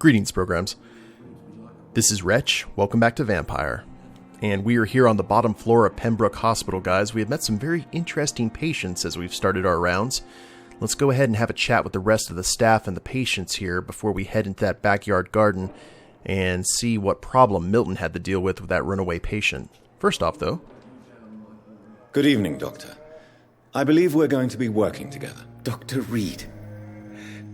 Greetings, programs. This is Wretch. Welcome back to Vampyr. And we are here on the bottom floor of Pembroke Hospital, guys. We have met some very interesting patients as we've started our rounds. Let's go ahead and have a chat with the rest of the staff and the patients here before we head into that backyard garden and see what problem Milton had to deal with that runaway patient. First off, though. Good evening, Doctor. I believe we're going to be working together. Dr. Reid.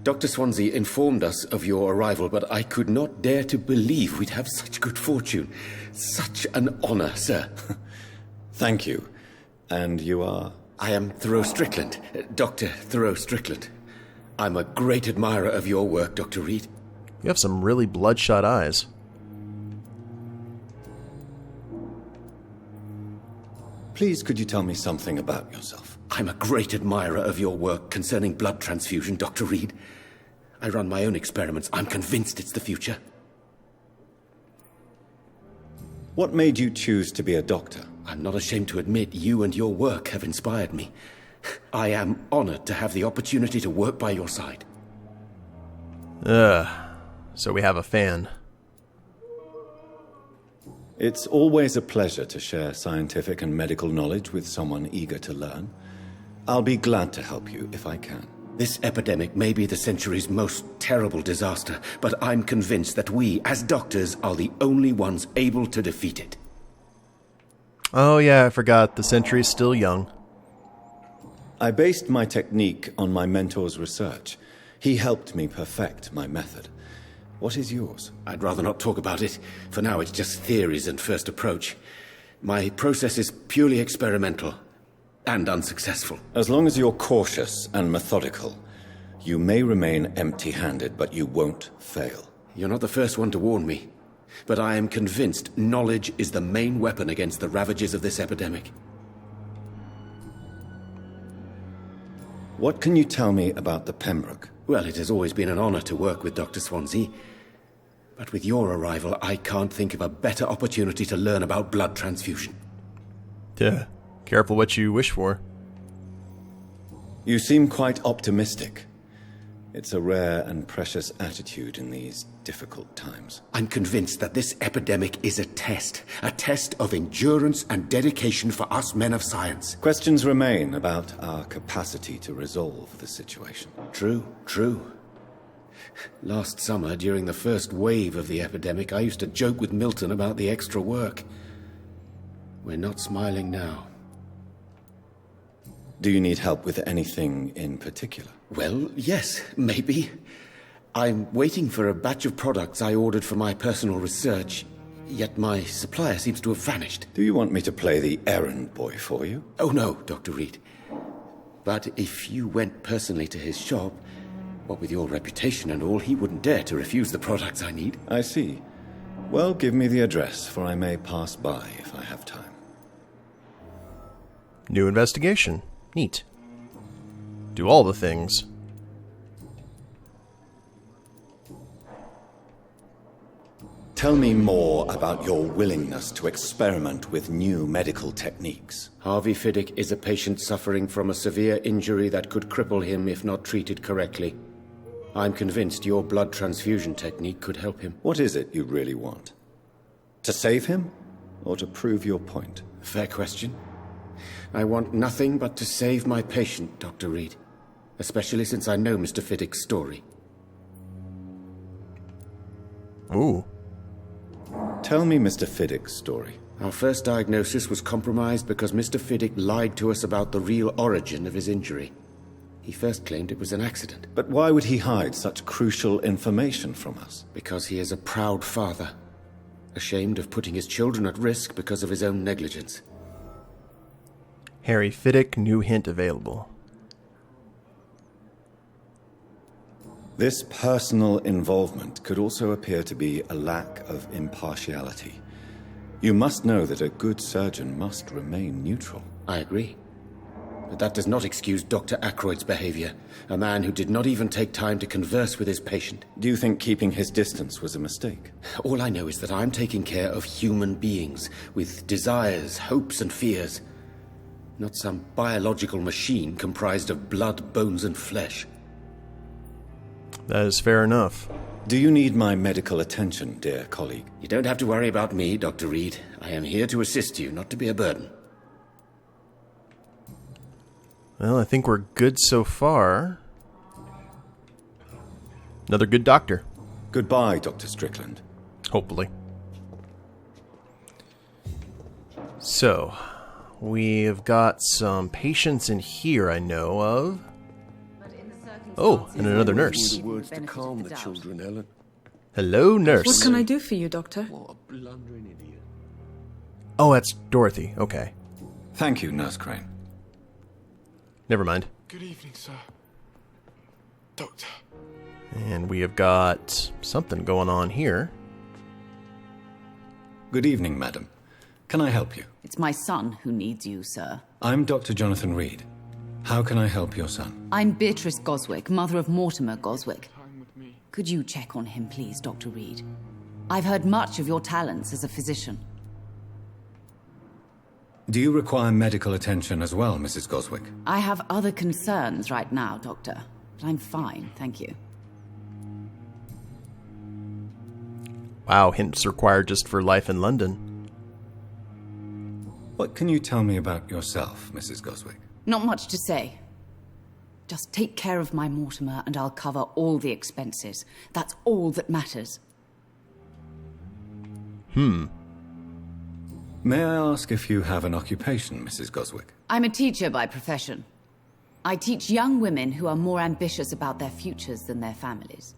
Dr. Swansea informed us of your arrival, but I could not dare to believe we'd have such good fortune. Such an honor, sir. Thank you. And you are? I am THOREAU Strickland, Dr. THOREAU Strickland. I'm a great admirer of your work, Dr. Reid. You have some really bloodshot eyes. Please, could you tell me something about yourself? I'm a great admirer of your work concerning blood transfusion, Dr. Reid. I run my own experiments. I'm convinced it's the future. What made you choose to be a doctor? I'm not ashamed to admit you and your work have inspired me. I am honored to have the opportunity to work by your side. So we have a fan. It's always a pleasure to share scientific and medical knowledge with someone eager to learn. I'll be glad to help you if I can. This epidemic may be the century's most terrible disaster, but I'm convinced that we, as doctors, are the only ones able to defeat it. Oh yeah, I forgot. The century is still young. I based my technique on my mentor's research. He helped me perfect my method. What is yours? I'd rather not talk about it. For now, it's just theories and first approach. My process is purely experimental and unsuccessful. As long as you're cautious and methodical, you may remain empty-handed, but you won't fail. You're not the first one to warn me, but I am convinced knowledge is the main weapon against the ravages of this epidemic. What can you tell me about the Pembroke? Well, it has always been an honor to work with Dr. Swansea. But with your arrival, I can't think of a better opportunity to learn about blood transfusion. Yeah, careful what you wish for. You seem quite optimistic. It's a rare and precious attitude in these difficult times. I'm convinced that this epidemic is a test of endurance and dedication for us men of science. Questions remain about our capacity to resolve the situation. True. Last summer, during the first wave of the epidemic, I used to joke with Milton about the extra work. We're not smiling now. Do you need help with anything in particular? Well, yes, maybe. I'm waiting for a batch of products I ordered for my personal research, yet my supplier seems to have vanished. Do you want me to play the errand boy for you? Oh no, Dr. Reid. But if you went personally to his shop, what with your reputation and all, he wouldn't dare to refuse the products I need. I see. Well, give me the address, for I may pass by if I have time. New investigation. Neat. Do all the things. Tell me more about your willingness to experiment with new medical techniques. HARVEY FIDOICK is a patient suffering from a severe injury that could cripple him if not treated correctly. I'm convinced your blood transfusion technique could help him. What is it you really want? To save him, or to prove your point? Fair question. I want nothing but to save my patient, Dr. Reid. Especially since I know Mr. FIDOICK's story. Ooh. Tell me Mr. FIDOICK's story. Our first diagnosis was compromised because Mr. FIDOICK lied to us about the real origin of his injury. He first claimed it was an accident. But why would he hide such crucial information from us? Because he is a proud father, ashamed of putting his children at risk because of his own negligence. Harry FIDOICK, new hint available. This personal involvement could also appear to be a lack of impartiality. You must know that a good surgeon must remain neutral. I agree. But that does not excuse Dr. ACKROYD's behavior, a man who did not even take time to converse with his patient. Do you think keeping his distance was a mistake? All I know is that I'm taking care of human beings with desires, hopes, and fears. Not some biological machine comprised of blood, bones, and flesh. That is fair enough. Do you need my medical attention, dear colleague? You don't have to worry about me, Dr. Reid. I am here to assist you, not to be a burden. Well, I think we're good so far. Another good doctor. Goodbye, Dr. Strickland. Hopefully. So, we've got some patients in here I know of. Oh, and another nurse. The words to calm the children, Ellen. Hello, nurse. What can I do for you, Doctor? What a blundering idiot. Oh, that's Dorothy. Okay. Thank you, Nurse Crane. Never mind. Good evening, sir. Doctor. And we have got something going on here. Good evening, madam. Can I help you? It's my son who needs you, sir. I'm Dr. Jonathan Reid. How can I help your son? I'm Beatrice Goswick, mother of Mortimer Goswick. Time with me. Could you check on him, please, Dr. Reid? I've heard much of your talents as a physician. Do you require medical attention as well, Mrs. Goswick? I have other concerns right now, Doctor. But I'm fine, thank you. Wow, hints required just for life in London. What can you tell me about yourself, Mrs. Goswick? Not much to say. Just take care of my Mortimer and I'll cover all the expenses. That's all that matters. May I ask if you have an occupation, Mrs. Goswick? I'm a teacher by profession. I teach young women who are more ambitious about their futures than their families.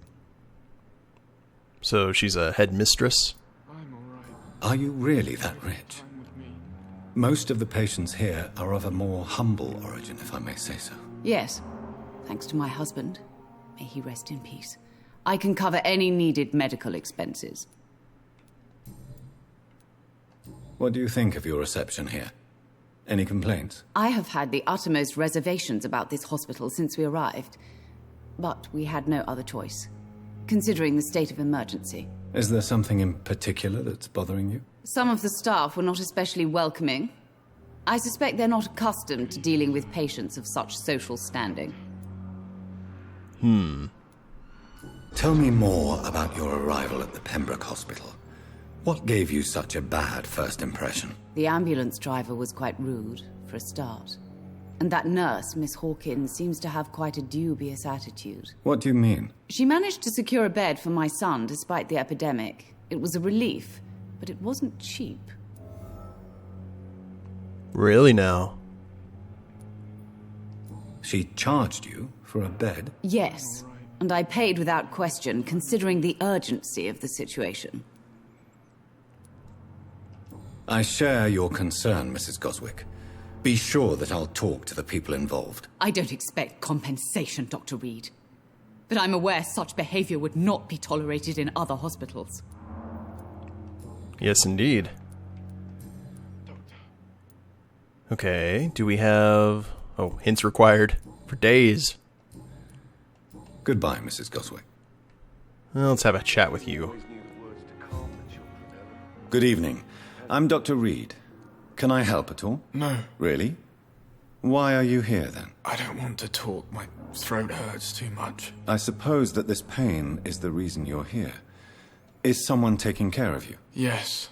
So she's a headmistress? I'm alright. Are you really that rich? Time with me. Most of the patients here are of a more humble origin, if I may say so. Yes, thanks to my husband. May he rest in peace. I can cover any needed medical expenses. What do you think of your reception here? Any complaints? I have had the uttermost reservations about this hospital since we arrived. But we had no other choice, considering the state of emergency. Is there something in particular that's bothering you? Some of the staff were not especially welcoming. I suspect they're not accustomed to dealing with patients of such social standing. Tell me more about your arrival at the Pembroke Hospital. What gave you such a bad first impression? The ambulance driver was quite rude, for a start. And that nurse, Miss Hawkins, seems to have quite a dubious attitude. What do you mean? She managed to secure a bed for my son despite the epidemic. It was a relief, but it wasn't cheap. Really now? She charged you for a bed? Yes, and I paid without question, considering the urgency of the situation. I share your concern, Mrs. Goswick. Be sure that I'll talk to the people involved. I don't expect compensation, Dr. Reid. But I'm aware such behavior would not be tolerated in other hospitals. Yes, indeed. Okay, do we have... Oh, hints required for days. Goodbye, Mrs. Goswick. Well, let's have a chat with you. Always knew the words to calm the children, Ellen. Good evening. I'm Dr. Reid. Can I help at all? No, Really? Why are you here, then? I don't want to talk. My throat hurts too much. I suppose that this pain is the reason you're here. Is someone taking care of you? Yes.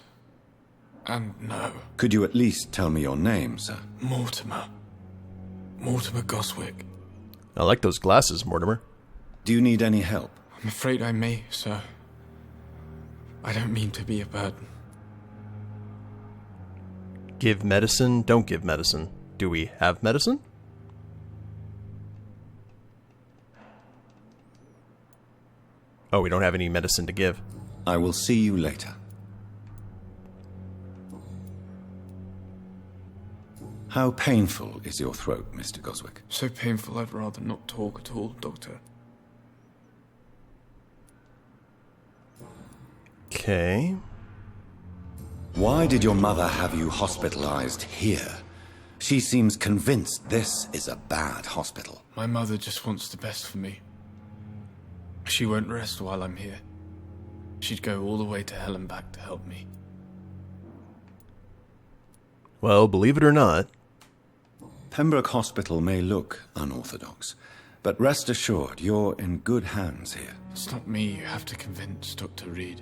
And no. Could you at least tell me your name, sir? Mortimer. Mortimer Goswick. I like those glasses, Mortimer. Do you need any help? I'm afraid I may, sir. I don't mean to be a burden. Give medicine, don't give medicine. Do we have medicine? Oh, we don't have any medicine to give. I will see you later. How painful is your throat, Mr. Goswick? So painful I'd rather not talk at all, Doctor. Okay. Why did your mother have you hospitalized here? She seems convinced this is a bad hospital. My mother just wants the best for me. She won't rest while I'm here. She'd go all the way to hell and back to help me. Well, believe it or not, Pembroke Hospital may look unorthodox, But rest assured, you're in good hands here. It's not me you have to convince, Dr. Reid.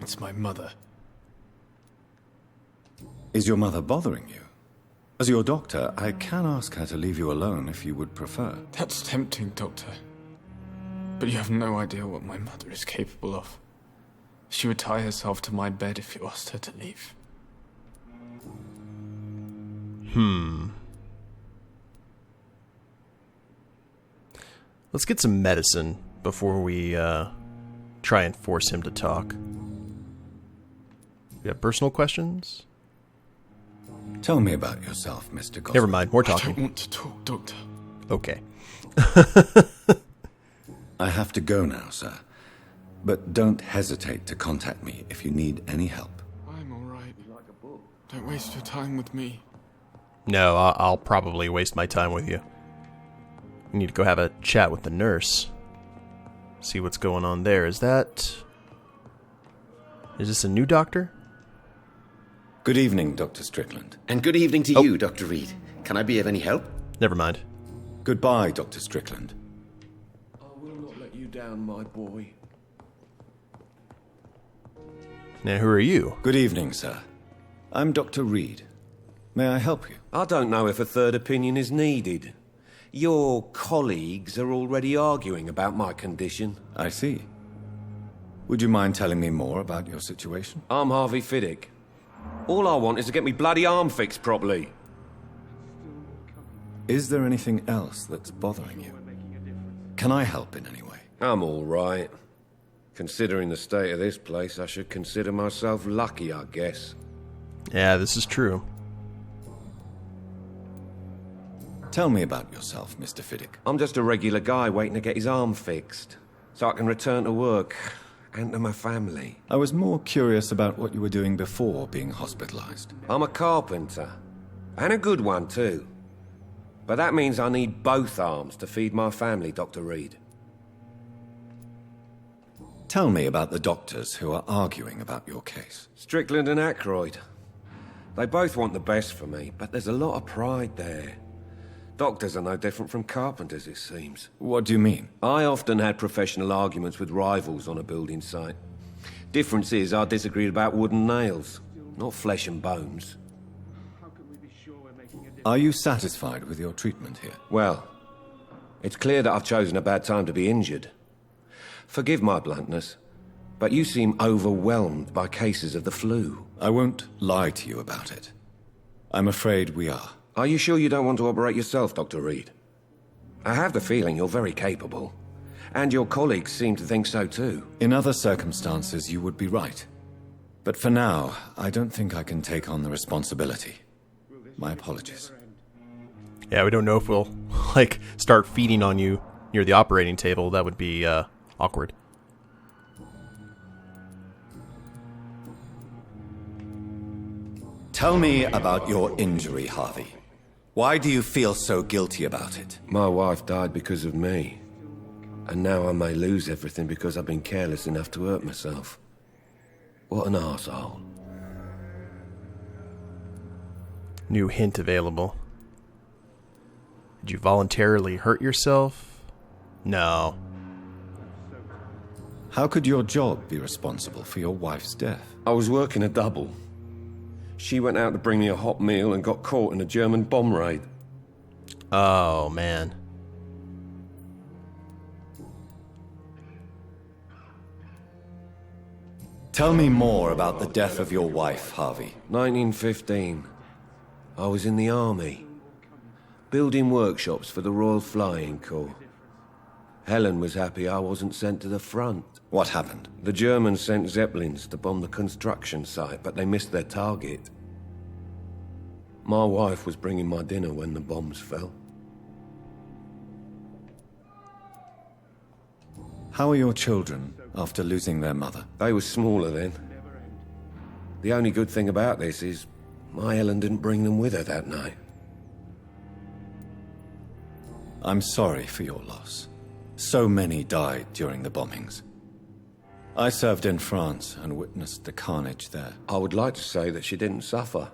It's my mother. Is your mother bothering you? As your doctor, I can ask her to leave you alone if you would prefer. That's tempting, Doctor. But you have no idea what my mother is capable of. She would tie herself to my bed if you asked her to leave. Let's get some medicine before we try and force him to talk. You have personal questions? Tell me about yourself, Mr. Goswick. Never mind, more I don't talking. want to talk, Doctor. Okay. I have to go now, sir. But don't hesitate to contact me if you need any help. I'm alright. Don't waste your time with me. No, I'll probably waste my time with you. We need to go have a chat with the nurse. See what's going on there. Is this a new doctor? Good evening, Dr. Strickland. And good evening to you, Dr. Reid. Can I be of any help? Never mind. Goodbye, Dr. Strickland. I will not let you down, my boy. Now, who are you? Good evening, sir. I'm Dr. Reid. May I help you? I don't know if a third opinion is needed. Your colleagues are already arguing about my condition. I see. Would you mind telling me more about your situation? I'm Harvey FIDOICK. All I want is to get me bloody arm fixed properly. Is there anything else that's bothering you? Can I help in any way? I'm all right. Considering the state of this place, I should consider myself lucky, I guess. Yeah, this is true. Tell me about yourself, Mr. FIDOICK. I'm just a regular guy waiting to get his arm fixed, so I can return to work and to my family. I was more curious about what you were doing before being hospitalized. I'm a carpenter, and a good one too. But that means I need both arms to feed my family, Dr. Reid. Tell me about the doctors who are arguing about your case. Strickland and ACKROYD. They both want the best for me, but there's a lot of pride there. Doctors are no different from carpenters, it seems. What do you mean? I often had professional arguments with rivals on a building site. Difference is, I disagreed about wooden nails, not flesh and bones. Are you satisfied with your treatment here? Well, it's clear that I've chosen a bad time to be injured. Forgive my bluntness, but you seem overwhelmed by cases of the flu. I won't lie to you about it. I'm afraid we are. Are you sure you don't want to operate yourself, Dr. Reid? I have the feeling you're very capable, and your colleagues seem to think so too. In other circumstances, you would be right. But for now, I don't think I can take on the responsibility. My apologies. Yeah, we don't know if we'll, start feeding on you near the operating table. That would be, awkward. Tell me about your injury, Harvey. Why do you feel so guilty about it? My wife died because of me. And now I may lose everything because I've been careless enough to hurt myself. What an arsehole. New hint available. Did you voluntarily hurt yourself? No. How could your job be responsible for your wife's death? I was working a double. She went out to bring me a hot meal and got caught in a German bomb raid. Oh, man. Tell me more about the death of your wife, Harvey. 1915. I was in the army, building workshops for the Royal Flying Corps. Helen was happy I wasn't sent to the front. What happened? The Germans sent Zeppelins to bomb the construction site, but they missed their target. My wife was bringing my dinner when the bombs fell. How are your children after losing their mother? They were smaller then. The only good thing about this is my Helen didn't bring them with her that night. I'm sorry for your loss. So many died during the bombings. I served in France and witnessed the carnage there. I would like to say that she didn't suffer.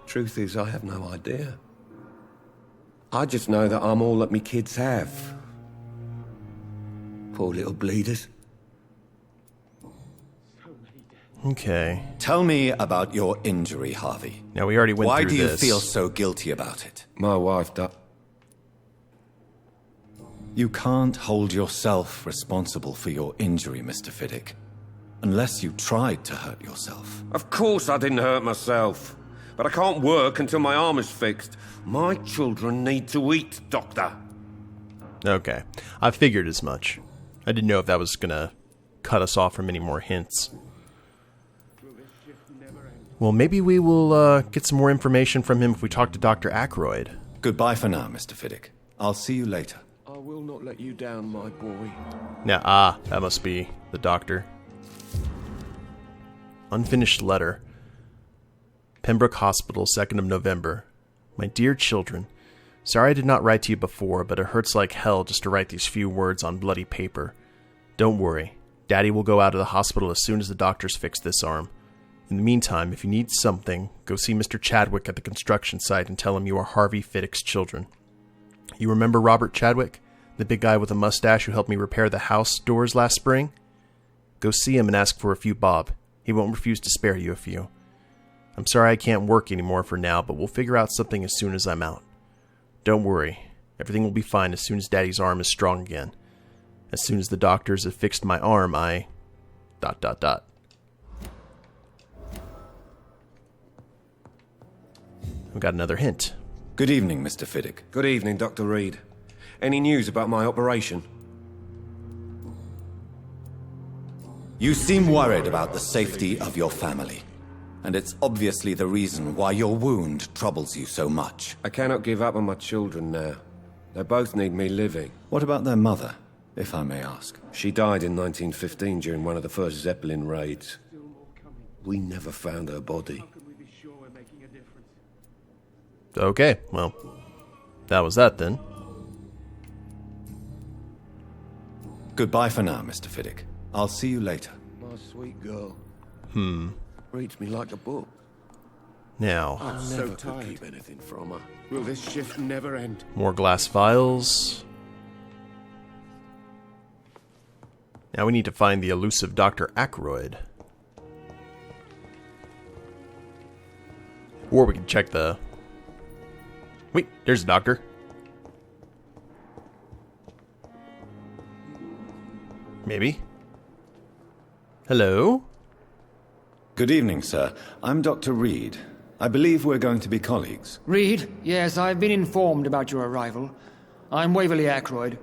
Truth is, I have no idea. I just know that I'm all that me kids have. Poor little bleeders. Okay. Tell me about your injury, Harvey. Now, we already went Why through do you this. feel so guilty about it? My wife died. You can't hold yourself responsible for your injury, Mr. FIDOICK. Unless you tried to hurt yourself. Of course I didn't hurt myself. But I can't work until my arm is fixed. My children need to eat, Doctor. Okay. I figured as much. I didn't know if that was gonna cut us off from any more hints. Well, maybe we will get some more information from him if we talk to Dr. ACKROYD. Goodbye for now, Mr. FIDOICK. I'll see you later. I will not let you down, my boy. Now, that must be the doctor. Unfinished letter. Pembroke Hospital, 2nd of November. My dear children, sorry I did not write to you before, but it hurts like hell just to write these few words on bloody paper. Don't worry. Daddy will go out of the hospital as soon as the doctors fix this arm. In the meantime, if you need something, go see Mr. Chadwick at the construction site and tell him you are Harvey FIDOICK's children. You remember Robert Chadwick? The big guy with a mustache who helped me repair the house doors last spring? Go see him and ask for a few bob. He won't refuse to spare you a few. I'm sorry I can't work anymore for now, but we'll figure out something as soon as I'm out. Don't worry. Everything will be fine as soon as Daddy's arm is strong again. As soon as the doctors have fixed my arm, I... ... We've got another hint. Good evening, Mr. FIDOICK. Good evening, Dr. Reid. Any news about my operation? You seem worried about the safety of your family. And it's obviously the reason why your wound troubles you so much. I cannot give up on my children now. They both need me living. What about their mother, if I may ask? She died in 1915 during one of the first Zeppelin raids. We never found her body. Okay, well, that was that then. Goodbye for now, Mr. FIDOICK. I'll see you later. My sweet girl. Reads me like a book. Now, I never could keep anything from her. Will this shift never end? more glass vials. Now we need to find the elusive Dr. ACKROYD. Or we can check the... Wait, there's a doctor. Maybe. Hello? Good evening, sir. I'm Dr. Reid. I believe we're going to be colleagues. Reid, yes, I've been informed about your arrival. I'm Waverley ACKROYD.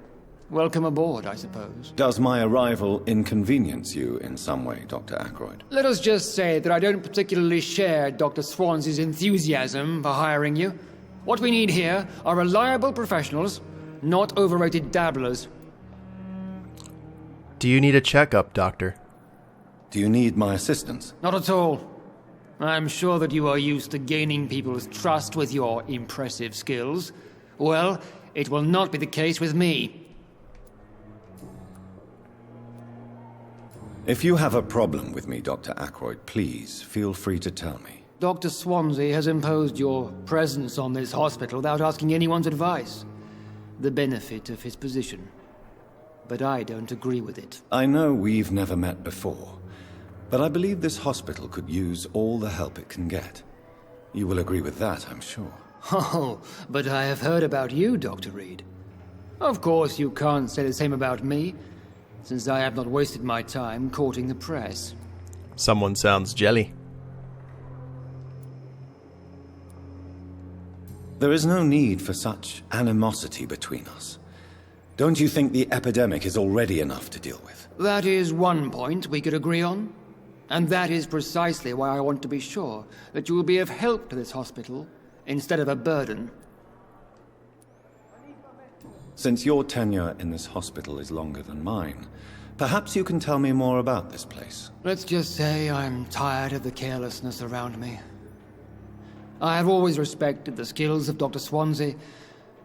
Welcome aboard, I suppose. Does my arrival inconvenience you in some way, Dr. ACKROYD? Let us just say that I don't particularly share Dr. Swansey's enthusiasm for hiring you. What we need here are reliable professionals, not overrated dabblers. Do you need a checkup, Doctor? Do you need my assistance? Not at all. I'm sure that you are used to gaining people's trust with your impressive skills. Well, it will not be the case with me. If you have a problem with me, Dr. ACKROYD, please feel free to tell me. Dr. Swansey has imposed your presence on this hospital without asking anyone's advice. The benefit of his position. But I don't agree with it. I know we've never met before, but I believe this hospital could use all the help it can get. You will agree with that, I'm sure. Oh, but I have heard about you, Dr. Reid. Of course, you can't say the same about me, since I have not wasted my time courting the press. Someone sounds jelly. There is no need for such animosity between us. Don't you think the epidemic is already enough to deal with? That is one point we could agree on. And that is precisely why I want to be sure that you will be of help to this hospital instead of a burden. Since your tenure in this hospital is longer than mine, perhaps you can tell me more about this place. Let's just say I'm tired of the carelessness around me. I have always respected the skills of Dr. Swansey,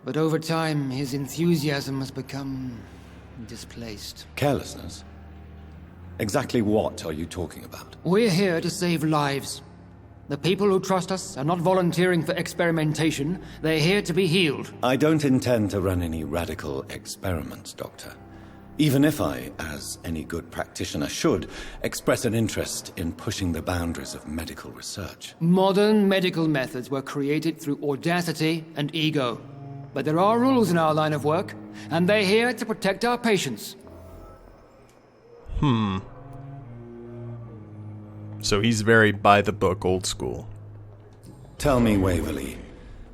but over time his enthusiasm has become displaced. Carelessness? Exactly what are you talking about? We're here to save lives. The people who trust us are not volunteering for experimentation. They're here to be healed. I don't intend to run any radical experiments, Doctor. Even if I, as any good practitioner should, express an interest in pushing the boundaries of medical research. Modern medical methods were created through audacity and ego. But there are rules in our line of work, and they're here to protect our patients. So he's very by-the-book, old school. Tell me, Waverley,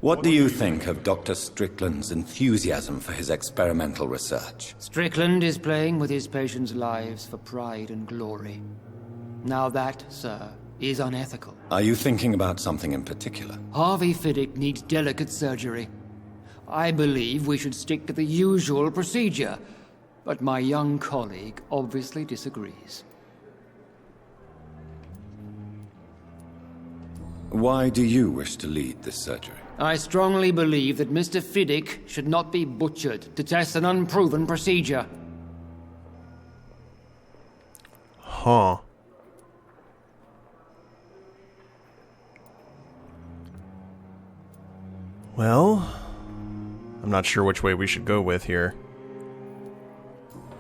what do you think of Dr. Strickland's enthusiasm for his experimental research? Strickland is playing with his patients' lives for pride and glory. Now that, sir, is unethical. Are you thinking about something in particular? Harvey FIDOICK needs delicate surgery. I believe we should stick to the usual procedure, but my young colleague obviously disagrees. Why do you wish to lead this surgery? I strongly believe that Mr. FIDOICK should not be butchered to test an unproven procedure. Huh. Well, I'm not sure which way we should go with here.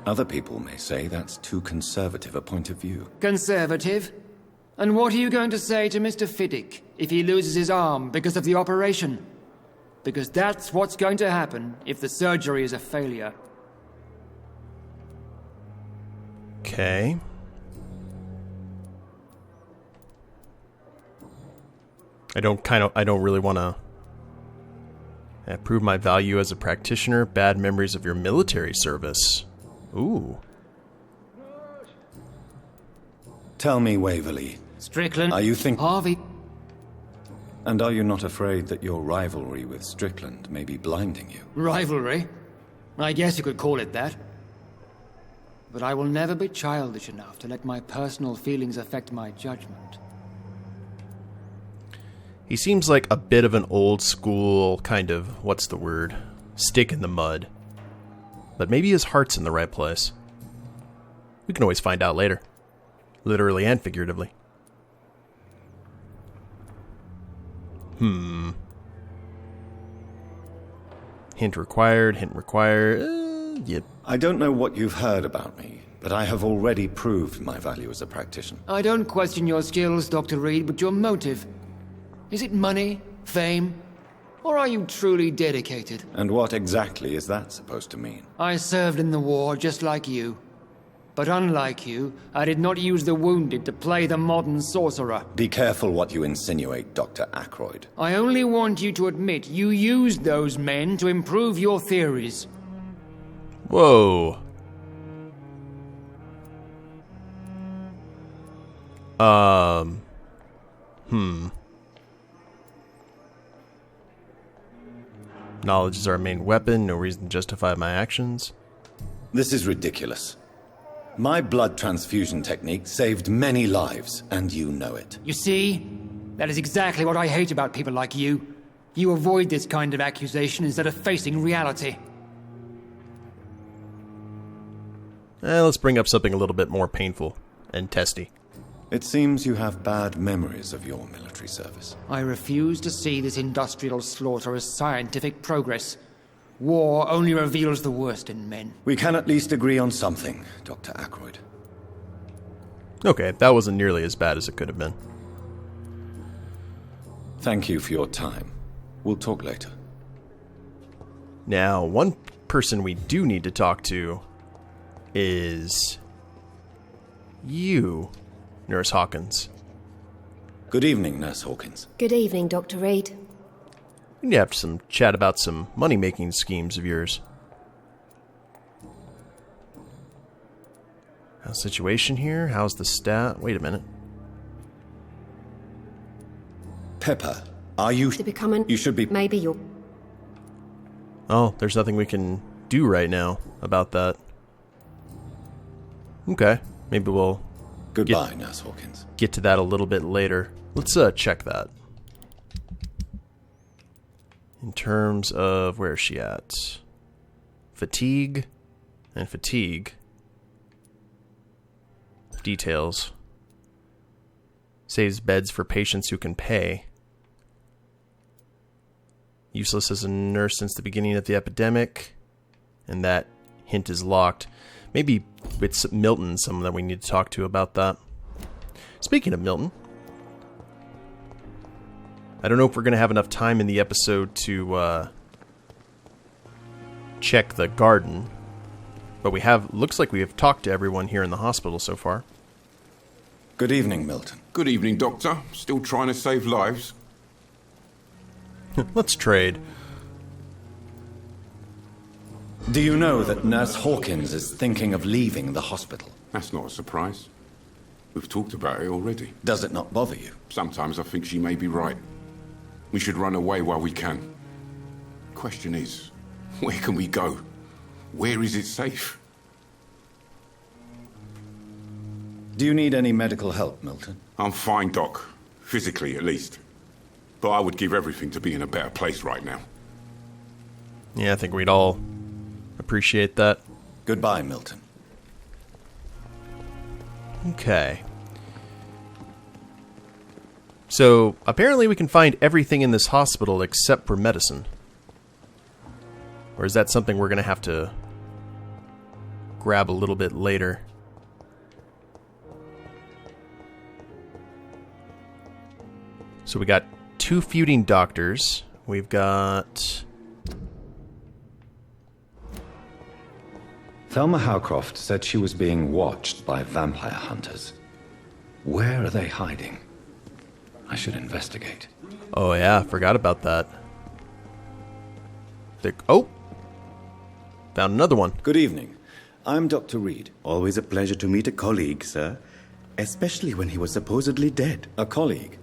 Other people may say that's too conservative a point of view. Conservative? And what are you going to say to Mr. FIDOICK if he loses his arm because of the operation? Because that's what's going to happen if the surgery is a failure. Okay. I don't really want to prove my value as a practitioner. Bad memories of your military service. Ooh. Tell me, Waverley. Strickland. Are you Harvey. And are you not afraid that your rivalry with Strickland may be blinding you? Rivalry? I guess you could call it that. But I will never be childish enough to let my personal feelings affect my judgment. He seems like a bit of an old school kind of, what's the word? Stick in the mud. But maybe his heart's in the right place. We can always find out later. Literally and figuratively. Hint required, hint required. Yep. I don't know what you've heard about me, but I have already proved my value as a practitioner. I don't question your skills, Dr. Reid, but your motive. Is it money, fame, or are you truly dedicated? And what exactly is that supposed to mean? I served in the war just like you. But unlike you, I did not use the wounded to play the modern sorcerer. Be careful what you insinuate, Dr. Ackroyd. I only want you to admit you used those men to improve your theories. Whoa. Knowledge is our main weapon. No reason to justify my actions. This is ridiculous. My blood transfusion technique saved many lives, and you know it. You see? That is exactly what I hate about people like you. You avoid this kind of accusation instead of facing reality. Let's bring up something a little bit more painful and testy. It seems you have bad memories of your military service. I refuse to see this industrial slaughter as scientific progress. War only reveals the worst in men. We can at least agree on something, Dr. Ackroyd. Okay, that wasn't nearly as bad as it could have been. Thank you for your time. We'll talk later. Now, one person we do need to talk to is you, Nurse Hawkins. Good evening, Nurse Hawkins. Good evening, Dr. Reid. We need to have some chat about some money-making schemes of yours. How's the situation here? How's the stat? Wait a minute. Pepper, are you... To become an... You should be... Maybe you're... Oh, there's nothing we can do right now about that. Okay, maybe we'll... Goodbye, Nurse Hawkins. Get to that a little bit later. Let's check that. In terms of, where is she at? Fatigue and fatigue. Details. Saves beds for patients who can pay. Useless as a nurse since the beginning of the epidemic. And that hint is locked. Maybe it's Milton, someone that we need to talk to about that. Speaking of Milton, I don't know if we're going to have enough time in the episode to check the garden, but looks like we have talked to everyone here in the hospital so far. Good evening, Milton. Good evening, Doctor. Still trying to save lives? Let's trade. Do you know that Nurse Hawkins is thinking of leaving the hospital? That's not a surprise. We've talked about it already. Does it not bother you? Sometimes I think she may be right. We should run away while we can. Question is, where can we go? Where is it safe? Do you need any medical help, Milton? I'm fine, Doc. Physically, at least. But I would give everything to be in a better place right now. Yeah, I think we'd all appreciate that. Goodbye, Milton. Okay. So, apparently we can find everything in this hospital except for medicine. Or is that something we're going to have to grab a little bit later? So we got 2 feuding doctors. We've got... Thelma Howcroft said she was being watched by vampire hunters. Where are they hiding? I should investigate. Oh yeah, forgot about that. Oh! Found another one. Good evening. I'm Dr. Reid. Always a pleasure to meet a colleague, sir. Especially when he was supposedly dead. A colleague?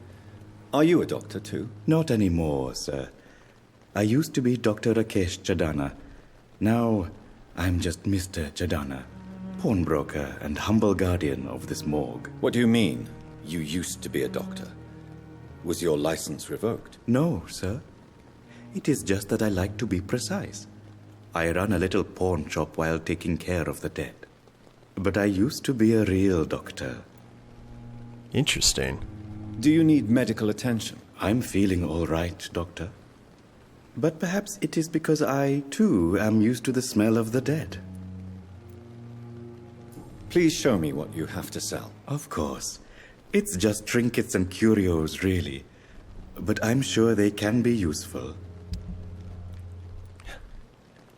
Are you a doctor too? Not anymore, sir. I used to be Dr. RAKESH CHADANA. Now, I'm just Mr. CHADANA, pawnbroker and humble guardian of this morgue. What do you mean, you used to be a doctor? Was your license revoked? No, sir. It is just that I like to be precise. I run a little pawn shop while taking care of the dead. But I used to be a real doctor. Interesting. Do you need medical attention? I'm feeling all right, doctor. But perhaps it is because I, too, am used to the smell of the dead. Please show me what you have to sell. Of course. It's just trinkets and curios, really. But I'm sure they can be useful.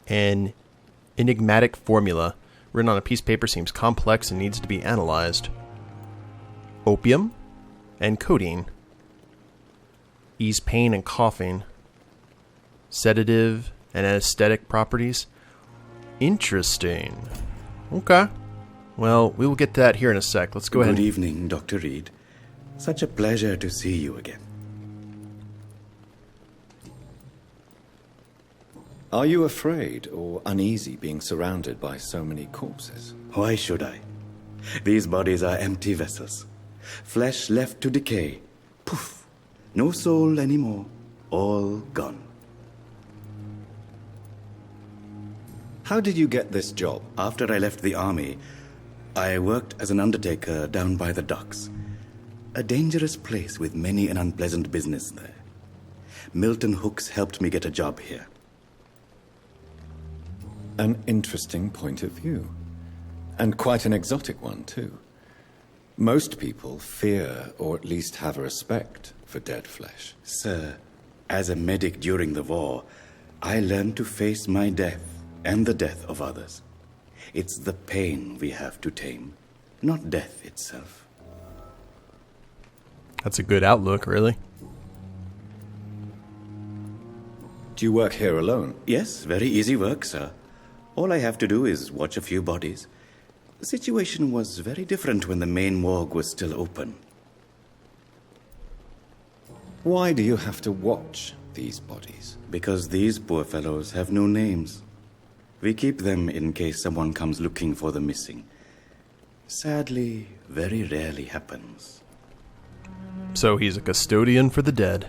An enigmatic formula written on a piece of paper seems complex and needs to be analyzed. Opium and codeine. Ease pain and coughing. Sedative and anesthetic properties. Interesting. Okay. Well, we will get to that here in a sec. Let's go ahead. Good evening, Dr. Reid. Such a pleasure to see you again. Are you afraid or uneasy being surrounded by so many corpses? Why should I? These bodies are empty vessels. Flesh left to decay. Poof. No soul anymore. All gone. How did you get this job? After I left the army, I worked as an undertaker down by the docks. A dangerous place with many an unpleasant business there. Milton Hooks helped me get a job here. An interesting point of view. And quite an exotic one, too. Most people fear, or at least have a respect, for dead flesh. Sir, as a medic during the war, I learned to face my death and the death of others. It's the pain we have to tame, not death itself. That's a good outlook, really. Do you work here alone? Yes, very easy work, sir. All I have to do is watch a few bodies. The situation was very different when the main morgue was still open. Why do you have to watch these bodies? Because these poor fellows have no names. We keep them in case someone comes looking for the missing. Sadly, very rarely happens. So he's a custodian for the dead.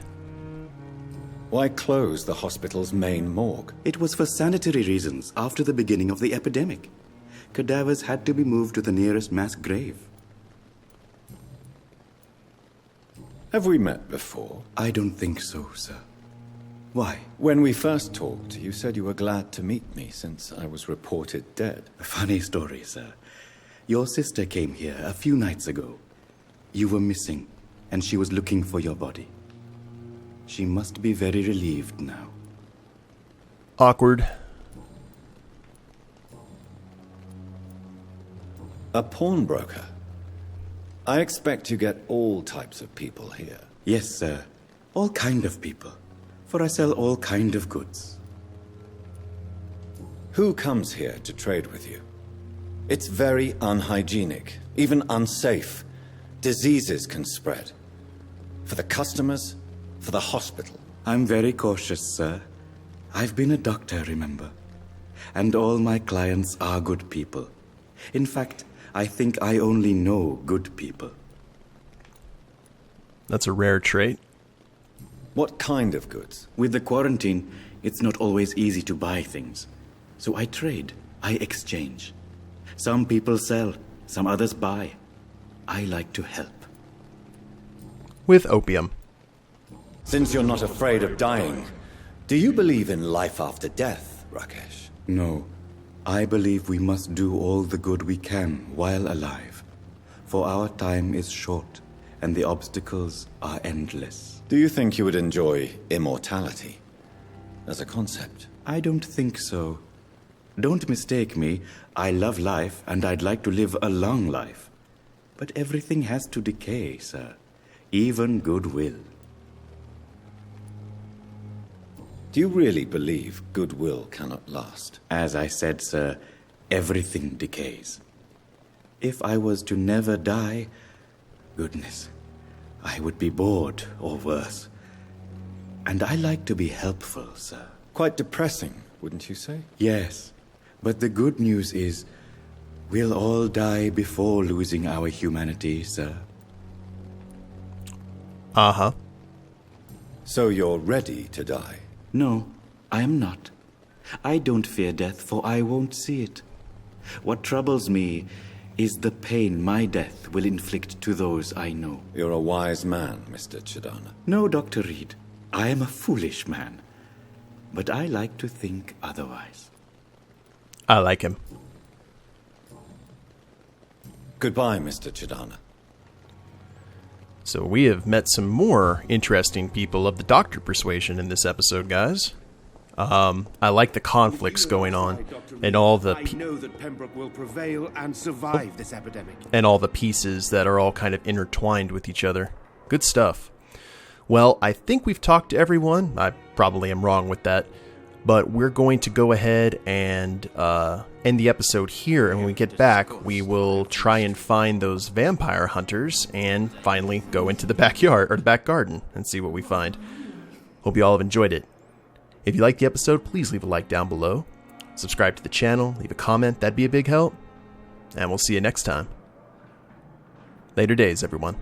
Why close the hospital's main morgue? It was for sanitary reasons after the beginning of the epidemic. Cadavers had to be moved to the nearest mass grave. Have we met before? I don't think so, sir. Why? When we first talked, you said you were glad to meet me since I was reported dead. A funny story, sir. Your sister came here a few nights ago. You were missing, and she was looking for your body. She must be very relieved now. Awkward. A pawnbroker? I expect you get all types of people here. Yes, sir. All kind of people. For I sell all kind of goods. Who comes here to trade with you? It's very unhygienic, even unsafe. Diseases can spread. For the customers, for the hospital. I'm very cautious, sir. I've been a doctor, remember? And all my clients are good people. In fact, I think I only know good people. That's a rare trait. What kind of goods? With the quarantine, it's not always easy to buy things. So I trade, I exchange. Some people sell, some others buy. I like to help. With opium. Since you're not afraid of dying, do you believe in life after death, Rakesh? No. I believe we must do all the good we can while alive. For our time is short, and the obstacles are endless. Do you think you would enjoy immortality as a concept? I don't think so. Don't mistake me. I love life, and I'd like to live a long life. But everything has to decay, sir. Even goodwill. Do you really believe goodwill cannot last? As I said, sir, everything decays. If I was to never die, goodness, I would be bored or worse. And I like to be helpful, sir. Quite depressing, wouldn't you say? Yes, but the good news is we'll all die before losing our humanity, sir. Uh-huh. So you're ready to die? No, I am not. I don't fear death, for I won't see it. What troubles me is the pain my death will inflict to those I know. You're a wise man, Mr. CHADANA. No, Dr. Reid. I am a foolish man. But I like to think otherwise. I like him. Goodbye, Mr. CHADANA. So we have met some more interesting people of the doctor persuasion in this episode, guys. I like the conflicts going on and all the I know that Pembroke will prevail and survive this epidemic. And all the pieces that are all kind of intertwined with each other. Good stuff. Well, I think we've talked to everyone. I probably am wrong with that. But we're going to go ahead and end the episode here. And when we get back, we will try and find those vampire hunters and finally go into the backyard or the back garden and see what we find. Hope you all have enjoyed it. If you liked the episode, please leave a like down below. Subscribe to the channel, leave a comment, that'd be a big help. And we'll see you next time. Later days, everyone.